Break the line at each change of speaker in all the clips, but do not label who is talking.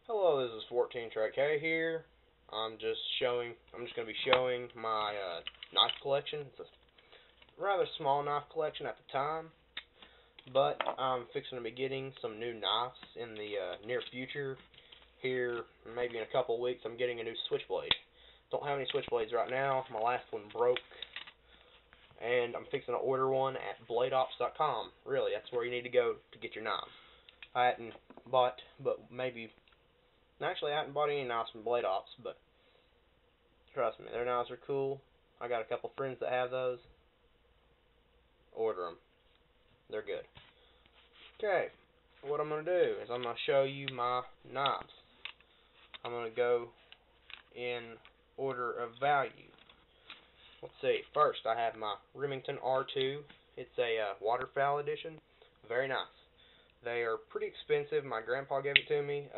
Hello, this is 14 Track K here. I'm just going to be showing my knife collection. It's a rather small knife collection at the time, but I'm fixing to be getting some new knives in the near future. Here, maybe in a couple weeks, I'm getting a new switchblade. Don't have any switchblades right now. My last one broke, and I'm fixing to order one at bladeops.com. Really, that's where you need to go to get your knives. I hadn't bought, but maybe Actually, I haven't bought any knives from Blade Ops, but trust me, their knives are cool. I got a couple friends that have those. Order them. They're good. Okay, what I'm going to do is I'm going to show you my knives. I'm going to go in order of value. Let's see. First, I have my Remington R2. It's a waterfowl edition. Very nice. They are pretty expensive. My grandpa gave it to me.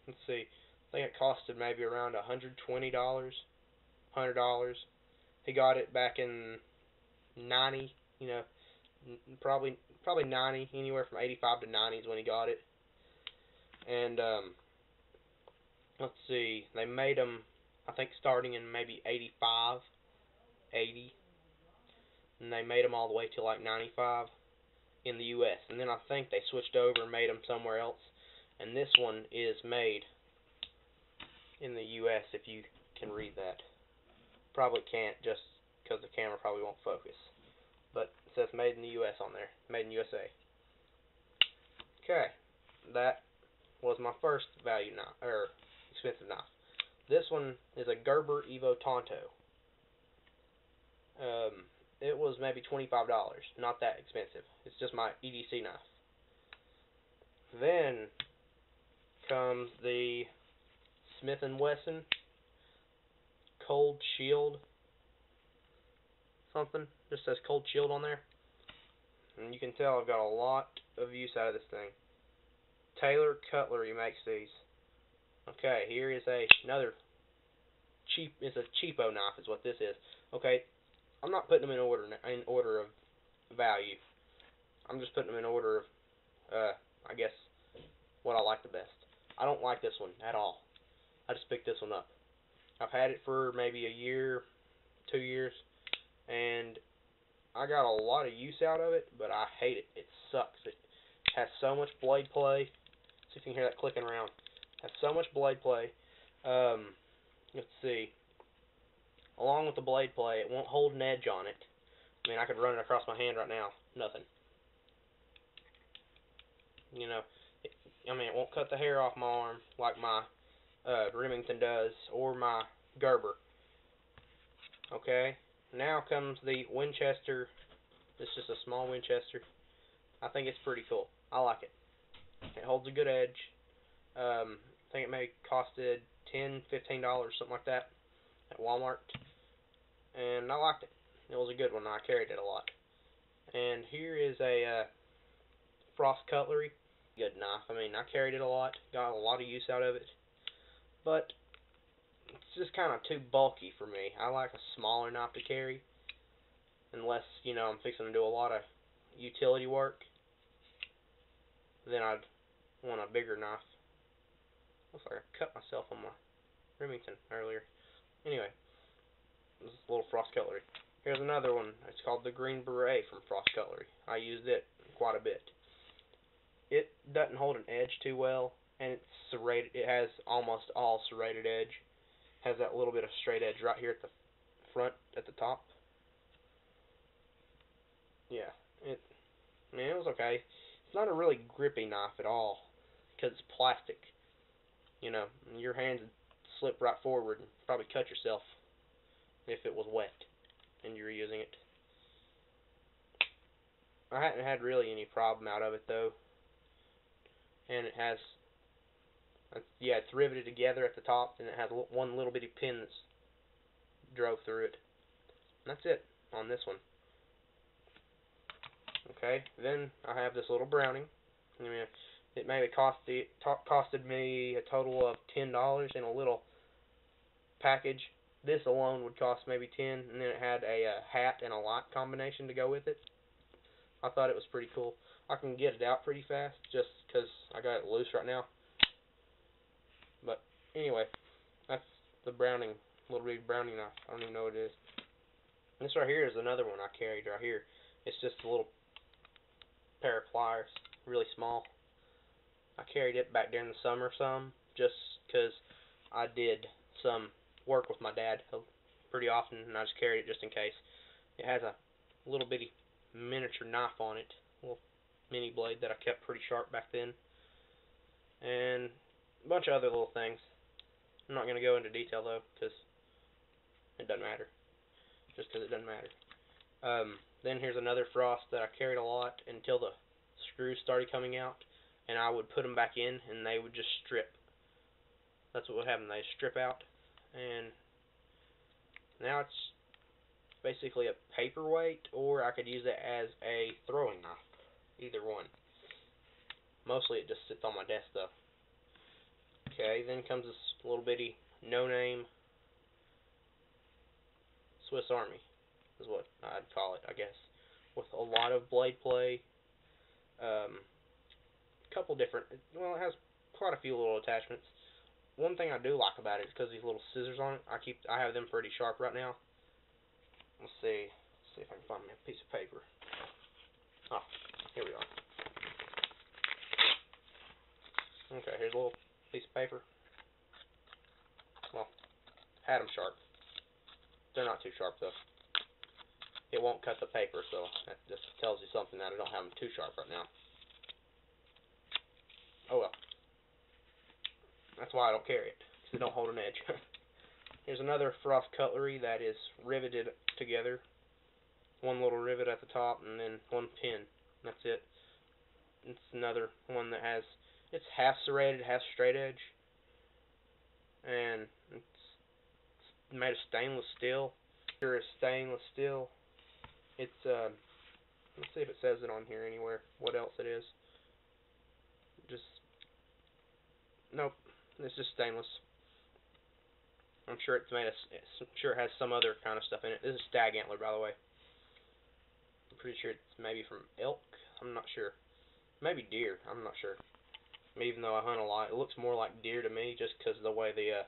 Let's see. I think it costed maybe around $120. $100. He got it back in 90, probably 90, anywhere from 85 to 90 is when he got it. And let's see, they made them, I think, starting in maybe 85, 80, and they made them all the way to like 95 in the U.S. And then I think they switched over and made them somewhere else. And this one is made in the U.S. if you can read that. Probably can't, just because the camera probably won't focus. But it says made in the U.S. on there. Made in USA. Okay. That was my first value knife, or expensive knife. This one is a Gerber Evo Tonto. It was maybe $25. Not that expensive. It's just my EDC knife. Then comes the Smith & Wesson Cold Shield something. Just says Cold Shield on there. And you can tell I've got a lot of use out of this thing. Taylor Cutlery makes these. Okay, here is another it's a cheapo knife is what this is. Okay, I'm not putting them in order of value. I'm just putting them in order of I guess what I like the best. I don't like this one at all. I just picked this one up. I've had it for maybe a year, 2 years, and I got a lot of use out of it, but I hate it. It sucks. It has so much blade play. See if you can hear that clicking around. It has so much blade play. Let's see. Along with the blade play, it won't hold an edge on it. I mean, I could run it across my hand right now. Nothing. It won't cut the hair off my arm like my Remington does, or my Gerber. Okay. Now comes the Winchester. This is just a small Winchester. I think it's pretty cool. I like it. It holds a good edge. I think it may costed $10, $15, something like that, at Walmart. And I liked it. It was a good one. I carried it a lot. And here is a Frost Cutlery. Good knife. I mean, I carried it a lot. Got a lot of use out of it. But it's just kind of too bulky for me. I like a smaller knife to carry. Unless, I'm fixing to do a lot of utility work. Then I'd want a bigger knife. Looks like I cut myself on my Remington earlier. Anyway, this is a little Frost Cutlery. Here's another one. It's called the Green Beret from Frost Cutlery. I used it quite a bit. It doesn't hold an edge too well, and it's serrated. It has almost all serrated edge. Has that little bit of straight edge right here at the front, at the top. Yeah, it was okay. It's not a really grippy knife at all, because it's plastic. Your hands would slip right forward and probably cut yourself if it was wet and you were using it. I hadn't had really any problem out of it though. And it has, it's riveted together at the top, and it has one little bitty pin that's drove through it. And that's it on this one. Okay, then I have this little Browning. It maybe costed me a total of $10 in a little package. This alone would cost maybe $10, and then it had a hat and a light combination to go with it. I thought it was pretty cool. I can get it out pretty fast just because I got it loose right now. Anyway, that's the Browning, little bitty Browning knife. I don't even know what it is. This right here is another one I carried right here. It's just a little pair of pliers, really small. I carried it back during the summer some, just because I did some work with my dad pretty often, and I just carried it just in case. It has a little bitty miniature knife on it, a little mini blade that I kept pretty sharp back then, and a bunch of other little things. I'm not going to go into detail though, because it doesn't matter. Just because it doesn't matter. Then here's another Frost that I carried a lot until the screws started coming out, and I would put them back in, and they would just strip. That's what would happen. They strip out, and now it's basically a paperweight, or I could use it as a throwing knife. Either one. Mostly it just sits on my desk though. Okay, then comes this little bitty no-name Swiss Army, is what I'd call it, I guess. With a lot of blade play. Couple different, well, it has quite a few little attachments. One thing I do like about it is because these little scissors on it, I have them pretty sharp right now. Let's see if I can find me a piece of paper. Oh, here we are. Okay, here's a little piece of paper. Well, had them sharp. They're not too sharp though. It won't cut the paper, so that just tells you something that I don't have them too sharp right now. Oh well. That's why I don't carry it, because it don't hold an edge. Here's another Frost cutlery that is riveted together. One little rivet at the top, and then one pin. That's it. It's another one that has, it's half serrated, half straight edge, and it's made of stainless steel. Here is stainless steel. It's let's see if it says it on here anywhere. What else it is? Just nope. It's just stainless. I'm sure it's made of. I'm sure it has some other kind of stuff in it. This is stag antler, by the way. I'm pretty sure it's maybe from elk. I'm not sure. Maybe deer. I'm not sure. Even though I hunt a lot, it looks more like deer to me, just because of the way the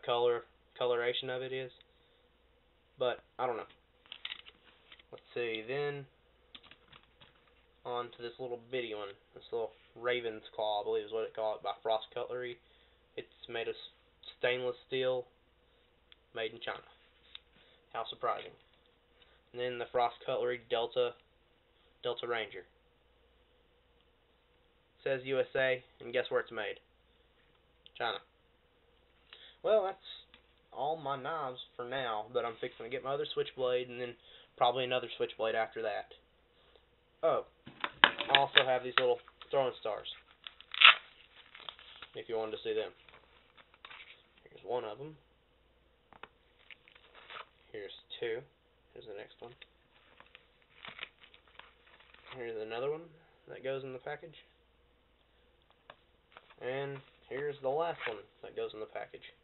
coloration of it is. But I don't know. Let's see. Then on to this little bitty one. This little Raven's Claw, I believe is what they call it, by Frost Cutlery. It's made of stainless steel, made in China. How surprising. And then the Frost Cutlery Delta Ranger. It says USA, and guess where it's made? China. Well, that's all my knives for now, but I'm fixing to get my other switchblade, and then probably another switchblade after that. Oh, I also have these little throwing stars, if you wanted to see them. Here's one of them. Here's two. Here's the next one. Here's another one that goes in the package. And here's the last one that goes in the package.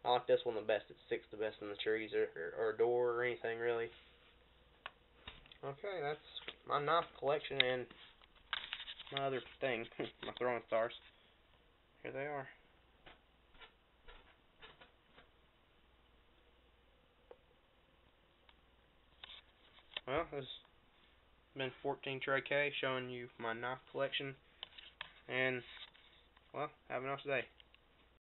I like this one the best. It sticks the best in the trees or a door or anything, really. Okay, that's my knife collection and my other thing, my throwing stars. Here they are. Well, this has been 14 Trey K showing you my knife collection. And, well, have a nice day.